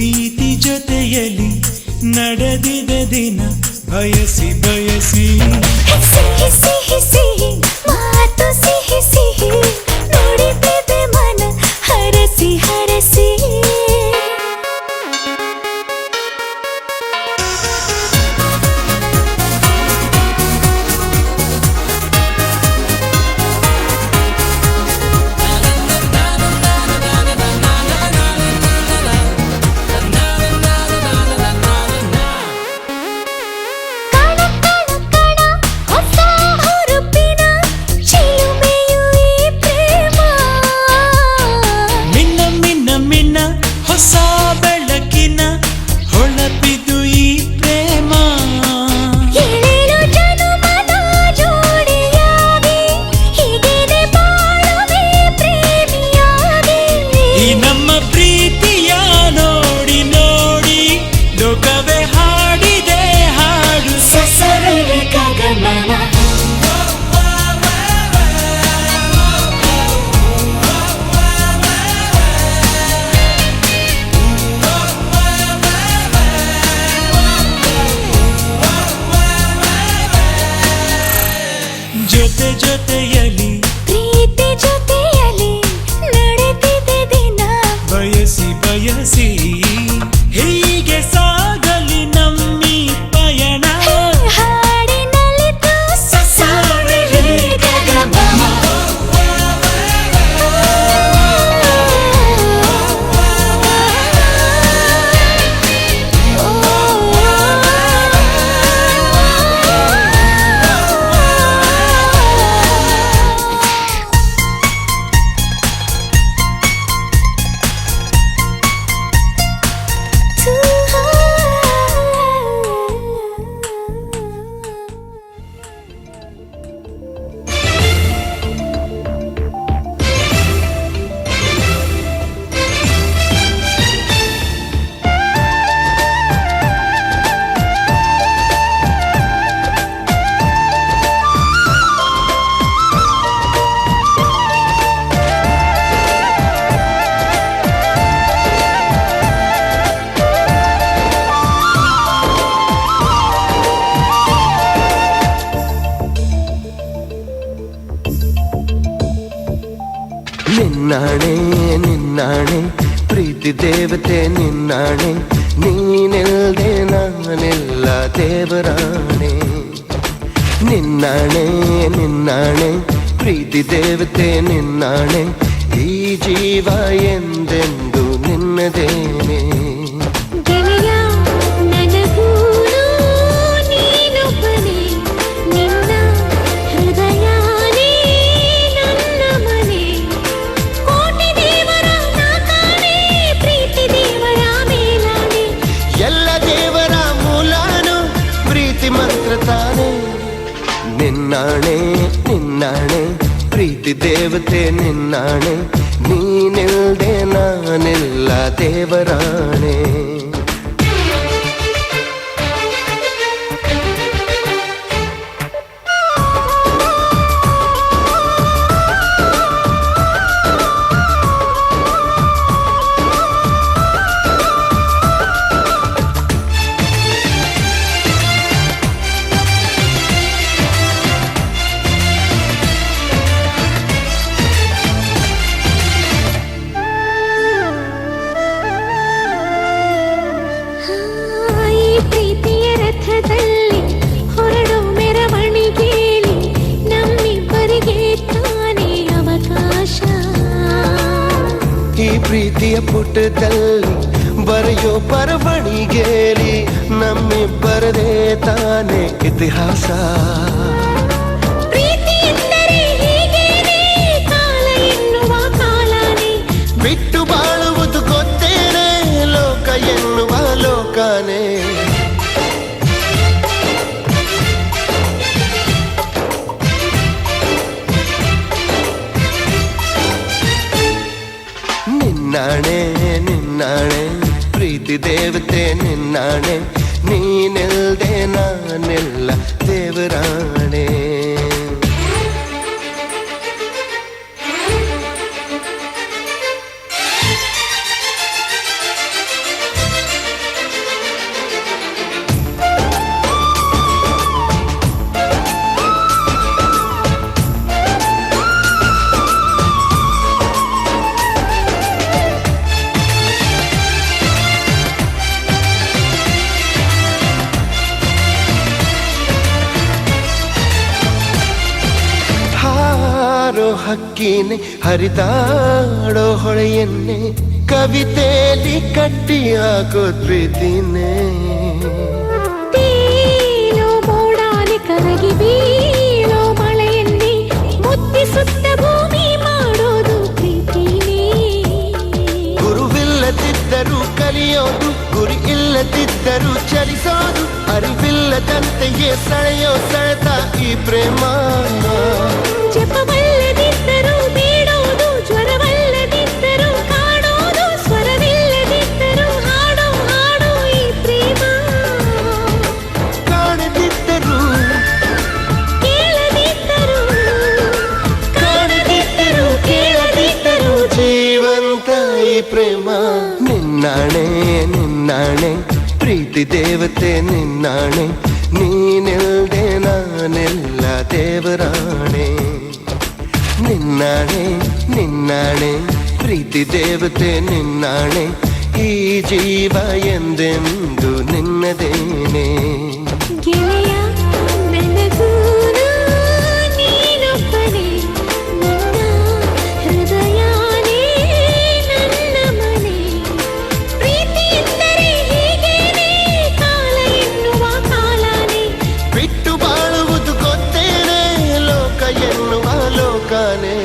ಪ್ರೀತಿ ಜೊತೆಯಲ್ಲಿ ನಡೆದಿದ ದಿನ ಬಯಸಿ ಬಯಸಿ ಸಿಹಿ ಸಿಹಿ ಸಿಹಿ ಮಾತು ಸಿಹಿ ಸಿಹಿ ನುಡಿದಿದೆ ಮನ ಹರಸಿ ಹರಸಿ ಜೊತೆ ಜೊತೆಯಲಿ ಪ್ರೀತಿ ಜೊತೆಯಲಿ ನಡೆದಿದೆ ದಿನ ಬಯಸಿ ಬಯಸಿ ಹೀಗೆ ಸಾಗಲಿ ನಮ್ಮಿ ಪಯಣ ಹಾಡಿನಲ್ಲಿ ಸಾವಿರ ಗಗನ ನಿನ್ನಾಣೆ ನಿನ್ನಾಣೆ ಪ್ರೀತಿ ದೇವತೆ ನಿನ್ನಾಣೆ ನೀನಿಲ್ದೆ ನಾನಿಲ್ಲ ದೇವರಾಣೆ ನಿನ್ನಾಣೆ ನಿನ್ನಾಣೆ ಪ್ರೀತಿ ದೇವತೆ ನಿನ್ನಾಣೆ ಈ ಜೀವ ಎಂದೆಂದು ನಿನ್ನದೇನೆ ನಿನ್ನಾಣೆ ನಿನ್ನಾಣೆ ಪ್ರೀತಿ ದೇವತೆ ನಿನ್ನಾಣೆ ನೀನಿಲ್ದೆ ನಾನಿಲ್ಲ ದೇವರಾಣೆ ಪ್ರೀತಿಯ ಪುಟದಲ್ಲಿ ಬರೆಯೋ ಬರವಣಿಗೆಯಲ್ಲಿ ನಮ್ಮಿಬ್ಬರದೇ ತಾನೇ ಇತಿಹಾಸ ಬಿಟ್ಟು ಬಾಳುವುದು ಗೊತ್ತೇನೆ ಲೋಕ ಎನ್ನುವ ಲೋಕನೇ ನಿನ್ನಾಣೆ ನಿನ್ನಾಣೆ ಪ್ರೀತಿ ದೇವತೆ ನಿನ್ನಾಣೆ ನೀನಿಲ್ದೆ ನಾನಿಲ್ಲ ದೇವರಾಣೆ ಹಕ್ಕಿನೆ ಹರಿದಾಡೋ ಹೊಳೆಯನ್ನೇ ಕವಿತೆಯಲ್ಲಿ ಕಟ್ಟಿ ಹಾಕೋ ಪ್ರೀತಿನೇ ತೇಲೋ ಮೋಡಾನೆ ಕರಗಿ ಬೀಳೋ ಮಳೆಯನ್ನೇ ಮುತ್ತಿಸುತ್ತ ಭೂಮಿ ಮಾಡೋದು ಪ್ರೀತಿನೇ ಗುರುವಿಲ್ಲದಿದ್ದರೂ ಕಲಿಯೋದು ಗುರಿ ಇಲ್ಲದಿದ್ದರೂ ಚಲಿಸೋದು ಅರಿವಿಲ್ಲದಂತೆಯೇ ಸೆಳೆಯೋ ಸೆಳೆತ ಈ ಪ್ರೇಮ ಜಪವಲ್ಲದಿದ್ದರೂ ಬೇಡೋದು ಜ್ವರವಲ್ಲದಿದ್ದರೂ ಕಾಣೋದು ಸ್ವರವಿಲ್ಲದಿದ್ದರೂ ಹಾಡೋ ಹಾಡೋ ಈ ಪ್ರೇಮ ಕಾಣದಿದ್ದರೂ ಕೇಳದಿದ್ದರೂ ಕಾಣದಿದ್ದರೂ ಕೇಳದಿದ್ದರೂ ಜೀವಂತ ಈ ಪ್ರೇಮ ನಿನ್ನಾಣೆ ನಿನ್ನಾಣೆ ಪ್ರೀತಿ ದೇವತೆ ನಿನ್ನಾಣೆ ನೀನಿಲ್ದೆ ನಾನೆಲ್ಲ ದೇವರಾಣೆ ನಿನ್ನಾಣೆ ನಿನ್ನಾಣೆ ಪ್ರೀತಿ ದೇವತೆ ನಿನ್ನಾಣೆ ಈ ಜೀವ ಎಂದೆಂದು ನಿನ್ನದೇನೆ ಗೆಳೆಯ ನನಗೂನು ನೀನೊಬ್ಬನೇ ನನ್ನ ಹೃದಯನೇ ನನ್ನ ಮನೆ ಪ್ರೀತಿ ಎಂದರೆ ಹೀಗೇನೆ ಕಾಲ ಎನ್ನುವ ಕಾಲನೇ ಬಿಟ್ಟು ಬಾಳುವುದು ಗೊತ್ತೇನೆ ಲೋಕ ಎನ್ನುವ ಲೋಕನೇ